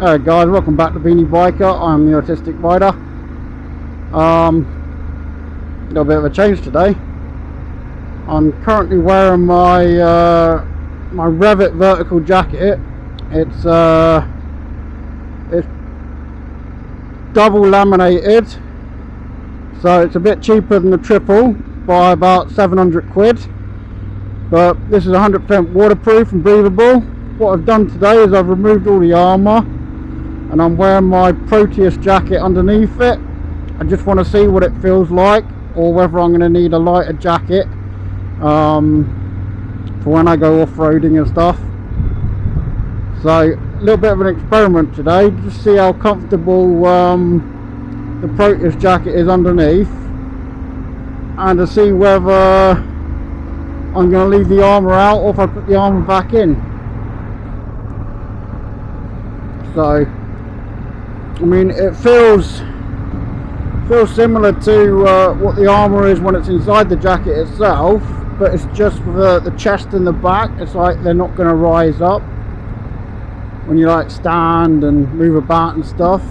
Hello guys, welcome back to Beanie Biker. I'm the Autistic Rider. Got a bit of a change today. I'm currently wearing my my Rev'it vertical jacket. It's double laminated, so it's a bit cheaper than the triple by about 700 quid. But this is 100% waterproof and breathable. What I've done today is I've removed all the armour and I'm wearing my Proteus jacket underneath it. I just want to see what it feels like, or whether I'm going to need a lighter jacket for when I go off-roading and stuff. So a little bit of an experiment today, just see how comfortable the Proteus jacket is underneath, and to see whether I'm going to leave the armour out or if I put the armour back in. So I mean, it feels similar to what the armour is when it's inside the jacket itself, but it's just the chest and the back. It's like they're not going to rise up when you like stand and move about and stuff.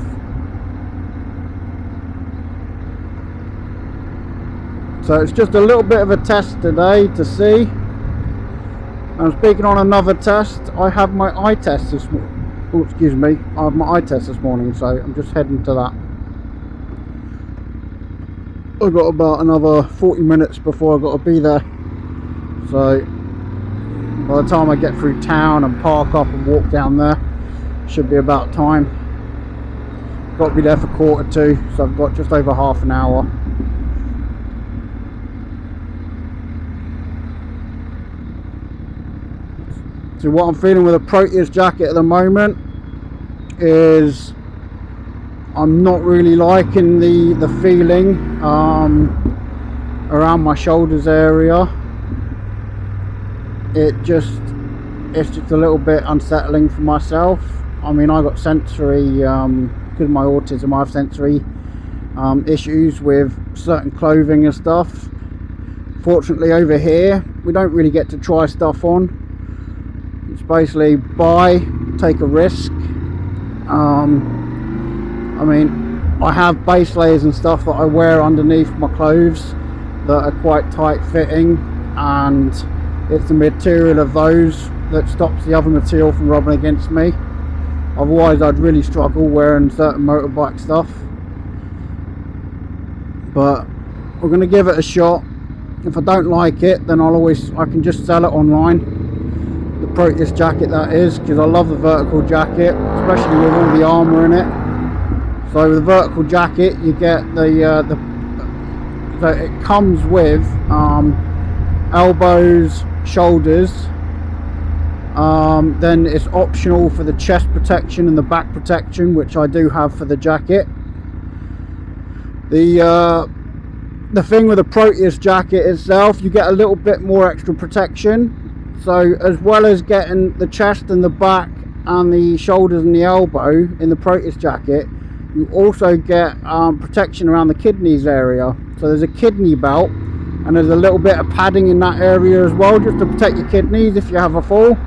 So it's just a little bit of a test today to see. And speaking on another test, I have my eye test this morning. Oh, excuse me, I have my eye test this morning, so I'm just heading to that. I've got about another 40 minutes before I've got to be there. So by the time I get through town and park up and walk down there, should be about time. Got to be there for 1:45, so I've got just over half an hour. So what I'm feeling with a Proteus jacket at the moment is I'm not really liking the feeling around my shoulders area. It's just a little bit unsettling for myself. I mean, I got sensory because of my autism. I have sensory issues with certain clothing and stuff. Fortunately, over here we don't really get to try stuff on. It's basically buy, take a risk. I mean, I have base layers and stuff that I wear underneath my clothes that are quite tight fitting, and it's the material of those that stops the other material from rubbing against me. Otherwise I'd really struggle wearing certain motorbike stuff. But we're going to give it a shot. If I don't like it, then I can just sell it online. The Proteus jacket, that is, because I love the vertical jacket, especially with all the armour in it. So with the vertical jacket you get so it comes with elbows, shoulders, then it's optional for the chest protection and the back protection, which I do have for the jacket. The thing with the Proteus jacket itself, you get a little bit more extra protection. So as well as getting the chest and the back and the shoulders and the elbow in the Proteus jacket, you also get protection around the kidneys area. So there's a kidney belt and there's a little bit of padding in that area as well, just to protect your kidneys if you have a fall.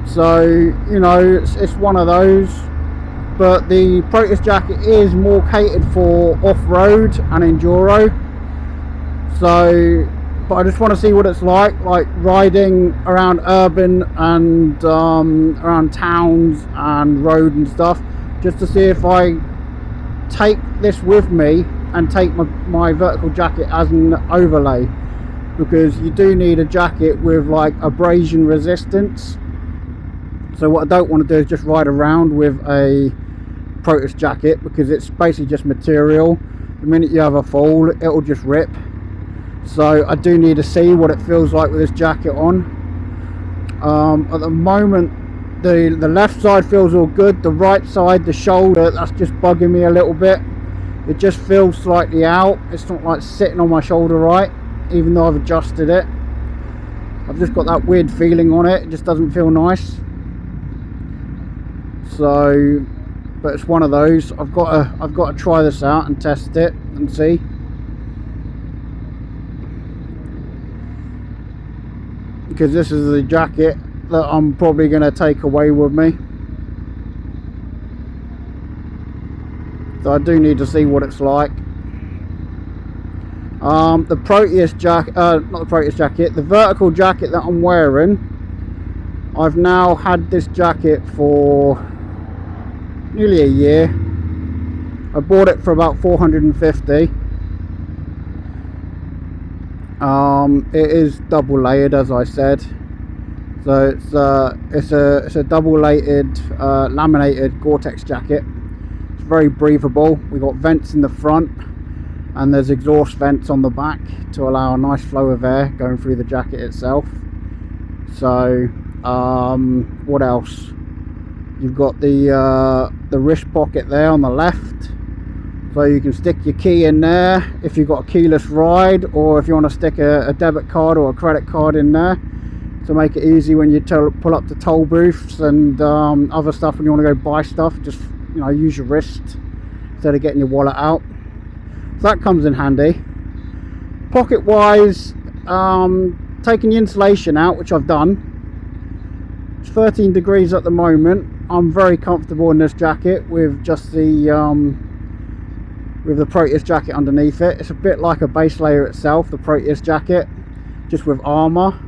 So, you know, it's one of those. But the Proteus jacket is more catered for off-road and enduro. So, but I just want to see what it's like riding around urban and around towns and road and stuff, just to see if I take this with me and take my vertical jacket as an overlay, because you do need a jacket with like abrasion resistance. So what I don't want to do is just ride around with a Proteus jacket, because it's basically just material. The minute you have a fall, it'll just rip. So I do need to see what it feels like with this jacket on. At the moment the left side feels all good. The right side, the shoulder, that's just bugging me a little bit. It just feels slightly out. It's not like sitting on my shoulder right, even though I've adjusted it. I've just got that weird feeling on it. It just doesn't feel nice. So, but it's one of those. I've got to try this out and test it and see. Because this is the jacket that I'm probably going to take away with me. so I do need to see what it's like. The Proteus jacket, not the Proteus jacket, the vertical jacket that I'm wearing, I've now had this jacket for nearly a year. I bought it for about 450. It is double layered, as I said, so it's a double layered laminated Gore-Tex jacket. It's very breathable. We got vents in the front and there's exhaust vents on the back to allow a nice flow of air going through the jacket itself. So what else? You've got the wrist pocket there on the left, so you can stick your key in there if you've got a keyless ride, or if you want to stick a debit card or a credit card in there to make it easy when you pull up to toll booths and other stuff. When you want to go buy stuff, just, you know, use your wrist instead of getting your wallet out. So that comes in handy. Pocket wise, taking the insulation out, which I've done. It's 13 degrees at the moment. I'm very comfortable in this jacket with just the Proteus jacket underneath it. It's a bit like a base layer itself, the Proteus jacket, just with armour.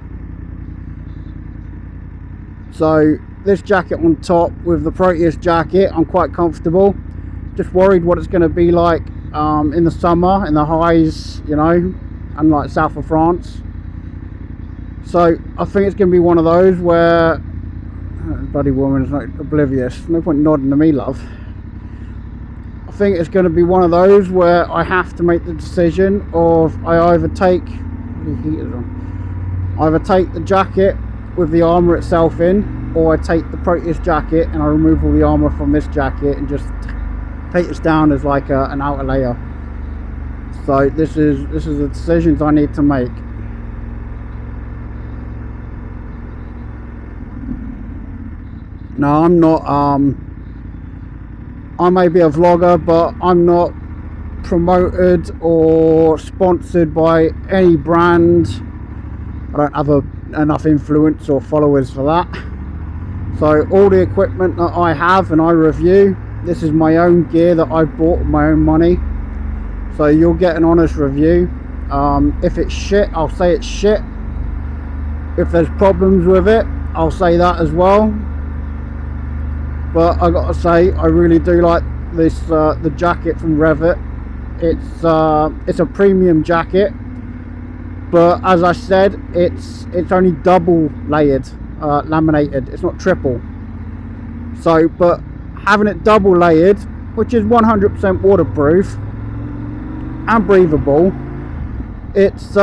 So this jacket on top with the Proteus jacket, I'm quite comfortable. Just worried what it's going to be like in the summer, in the highs, you know, unlike south of France. So I think it's going to be one of those where bloody woman is not oblivious. No point nodding to me, love. I think it's going to be one of those where I have to make the decision of I either take the jacket with the armour itself in, or I take the Proteus jacket and I remove all the armour from this jacket and just take this down as like an outer layer. So this is the decisions I need to make. Now I'm not I may be a vlogger, but I'm not promoted or sponsored by any brand. I don't have enough influence or followers for that. So all the equipment that I have and I review, this is my own gear that I've bought with my own money. So you'll get an honest review. If it's shit, I'll say it's shit. If there's problems with it, I'll say that as well. But I gotta say, I really do like this the jacket from Rev'it. It's a premium jacket, but as I said, it's only double layered, laminated. It's not triple. So, but having it double layered, which is 100% waterproof and breathable, it's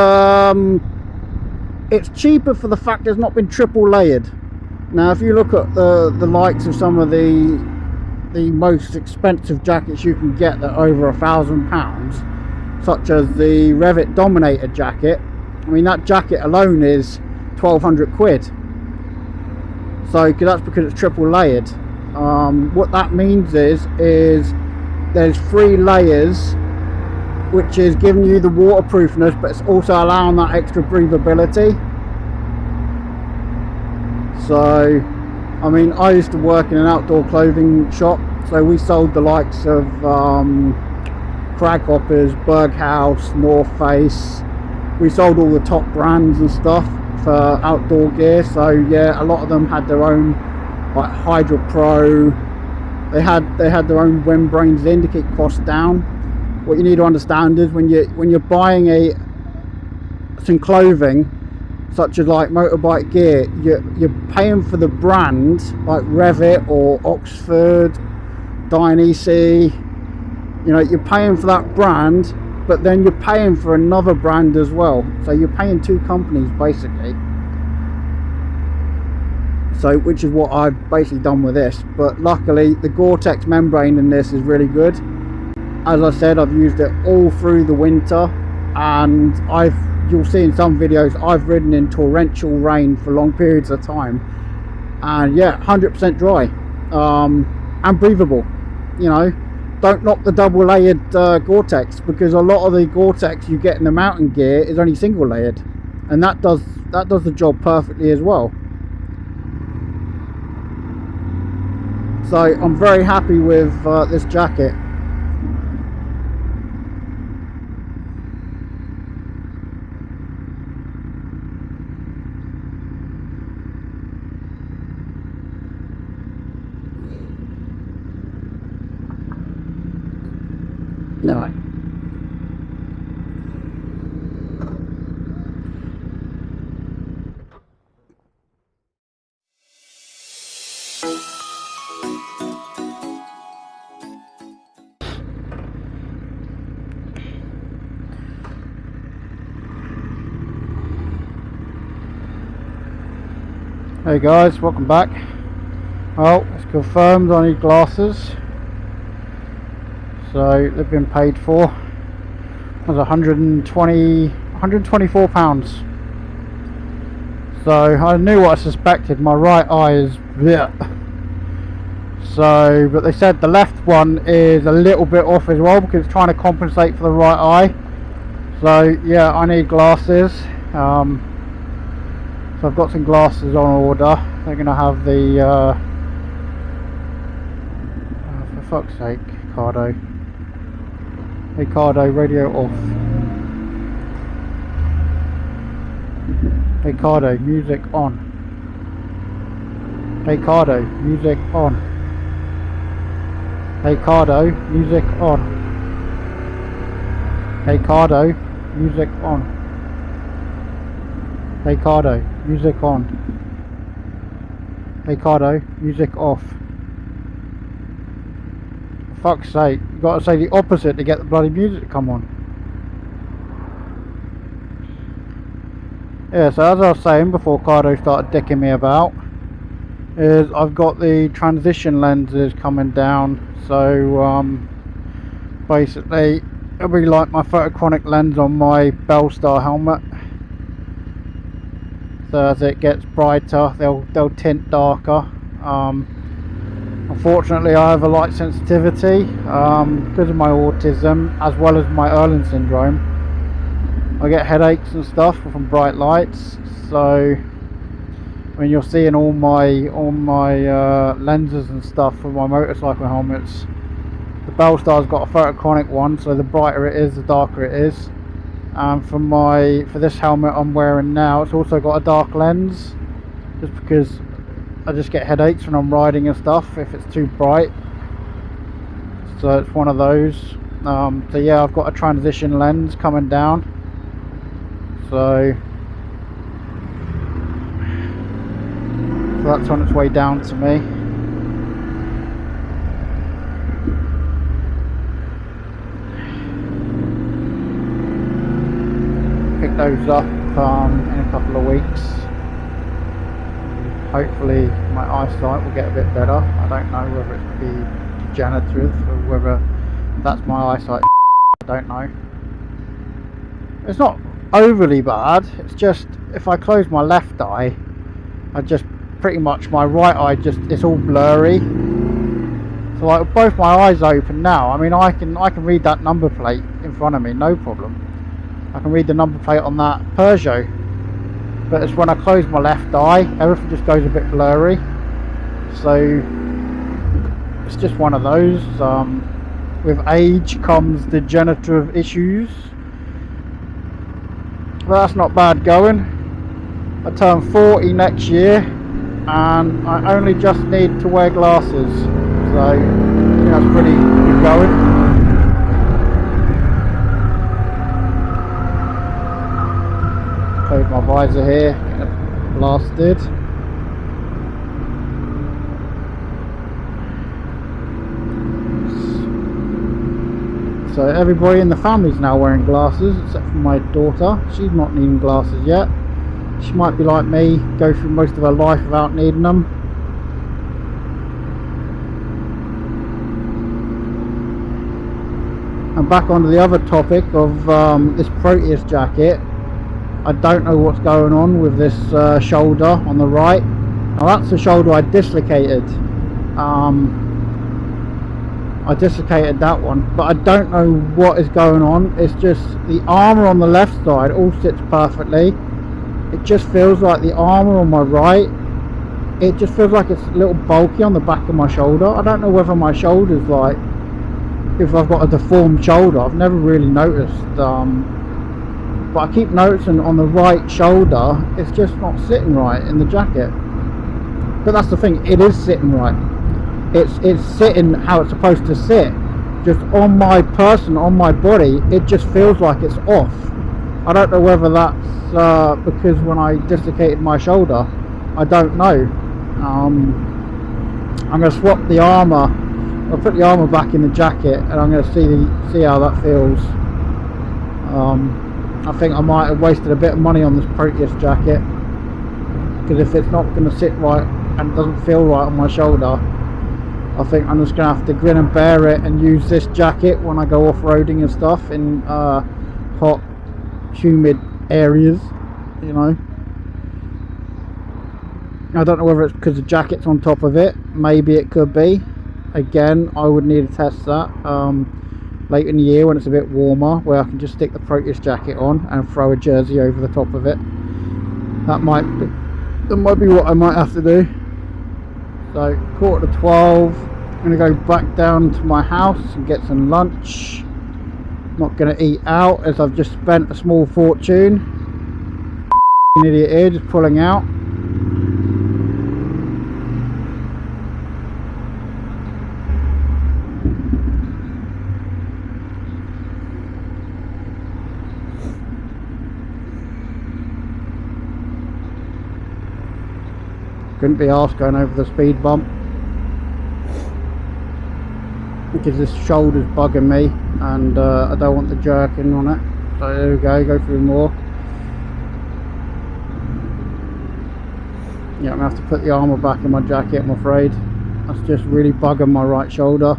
cheaper for the fact it's not been triple layered. Now if you look at the likes of some of the most expensive jackets you can get that are over £1,000, such as the Rev'it Dominator jacket, I mean that jacket alone is 1,200 quid. So that's because it's triple layered. What that means is there's 3 layers, which is giving you the waterproofness, but it's also allowing that extra breathability. So, I mean, I used to work in an outdoor clothing shop, so we sold the likes of Craghoppers, Berghaus, North Face. We sold all the top brands and stuff for outdoor gear. So yeah, a lot of them had their own, like Hydra Pro. They had their own membranes in to keep costs down. What you need to understand is when you're buying some clothing, such as like motorbike gear, you're paying for the brand, like Rev'it or Oxford, Dionysi. You know, you're paying for that brand, but then you're paying for another brand as well. So you're paying 2 companies basically. So, which is what I've basically done with this. But luckily, the Gore-Tex membrane in this is really good. As I said, I've used it all through the winter, and you'll see in some videos I've ridden in torrential rain for long periods of time, and yeah, 100% dry and breathable. You know, don't knock the double layered Gore-Tex, because a lot of the Gore-Tex you get in the mountain gear is only single layered, and that does the job perfectly as well. So I'm very happy with this jacket. Hey guys, welcome back. Well, it's confirmed I need glasses, so they've been paid for. It was £124. So I knew what I suspected. My right eye is bleh. So, but they said the left one is a little bit off as well because it's trying to compensate for the right eye. So yeah, I need glasses. So I've got some glasses on order. They're going to have the for fuck's sake, Cardo. Hey Cardo, radio off. Hey Cardo, music on. Hey Cardo, music on. Hey Cardo, music on. Hey Cardo, music on. Hey Cardo, music on. Hey Cardo, music off. For fuck's sake, you've got to say the opposite to get the bloody music to come on. Yeah, so as I was saying before Cardo started dicking me about, is I've got the transition lenses coming down. So basically it'll be like my photochromic lens on my Bellstar helmet. So as it gets brighter, they'll tint darker. Unfortunately, I have a light sensitivity because of my autism as well as my Erlen syndrome. I get headaches and stuff from bright lights. So when you're seeing all my lenses and stuff for my motorcycle helmets, the Bellstar's got a photochromic one, so the brighter it is, the darker it is. For this helmet I'm wearing now, it's also got a dark lens, just because I just get headaches when I'm riding and stuff if it's too bright. So it's one of those. So yeah, I've got a transition lens coming down. So that's on its way down to me. Pick those up in a couple of weeks. Hopefully my eyesight will get a bit better. I don't know whether it's be degenerative or whether that's my eyesight. I don't know. It's not overly bad. It's just if I close my left eye, I just pretty much my right eye it's all blurry. So like with both my eyes open now, I mean I can read that number plate in front of me, no problem. I can read the number plate on that Peugeot, but it's when I close my left eye, everything just goes a bit blurry. So it's just one of those. With age comes degenerative issues. But that's not bad going. I turn 40 next year, and I only just need to wear glasses, so I think that's pretty good going. Close my visor here, get it blasted. So everybody in the family's now wearing glasses except for my daughter. She's not needing glasses yet. She might be like me, go through most of her life without needing them. And back onto the other topic of this Proteus jacket. I don't know what's going on with this shoulder on the right. Now that's the shoulder I dislocated. I dislocated that one, but I don't know what is going on. It's just the armour on the left side all sits perfectly. It just feels like the armour on my right, it just feels like it's a little bulky on the back of my shoulder. I don't know whether my shoulder's like, if I've got a deformed shoulder. I've never really noticed, but I keep noticing on the right shoulder it's just not sitting right in the jacket. But that's the thing, it is sitting right. It's sitting how it's supposed to sit. Just on my person, on my body, it just feels like it's off. I don't know whether that's because when I dislocated my shoulder, I don't know. I'm going to swap the armour. I'll put the armour back in the jacket, and I'm going to see how that feels. I think I might have wasted a bit of money on this Proteus jacket. because if it's not going to sit right and doesn't feel right on my shoulder, I think I'm just going to have to grin and bear it and use this jacket when I go off-roading and stuff in hot, humid areas, you know. I don't know whether it's because the jacket's on top of it. Maybe it could be. Again, I would need to test that later in the year when it's a bit warmer, where I can just stick the Proteus jacket on and throw a jersey over the top of it. That might be what I might have to do. So 11:45, I'm going to go back down to my house and get some lunch. Not going to eat out as I've just spent a small fortune. Idiot here, just pulling out. Couldn't be arsed going over the speed bump because this shoulder's bugging me, and I don't want the jerking on it. So there we go through more. Yeah, I'm going to have to put the armour back in my jacket, I'm afraid. That's just really bugging my right shoulder.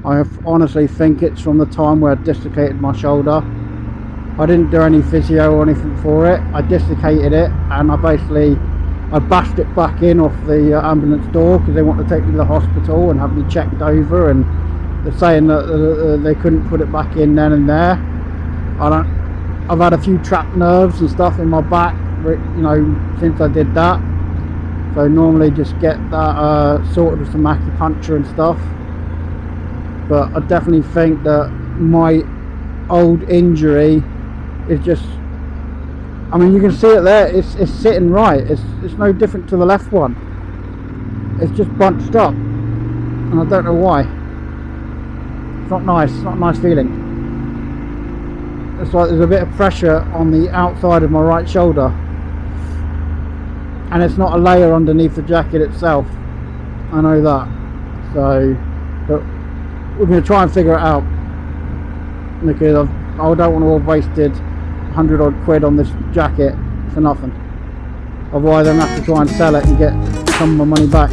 I honestly think it's from the time where I dislocated my shoulder. I didn't do any physio or anything for it. I dislocated it and I bashed it back in off the ambulance door because they want to take me to the hospital and have me checked over, and they're saying that they couldn't put it back in then and there. I've had a few trapped nerves and stuff in my back, you know, since I did that. So normally just get that sorted with some acupuncture and stuff. But I definitely think that my old injury is just, I mean, you can see it there, it's sitting right, it's no different to the left one. It's just bunched up, and I don't know why. It's not nice, it's not a nice feeling. It's like there's a bit of pressure on the outside of my right shoulder, and it's not a layer underneath the jacket itself. I know that. So, but we're going to try and figure it out, because I don't want to have wasted 100 odd quid on this jacket for nothing. Otherwise I'm going to have to try and sell it and get some of my money back.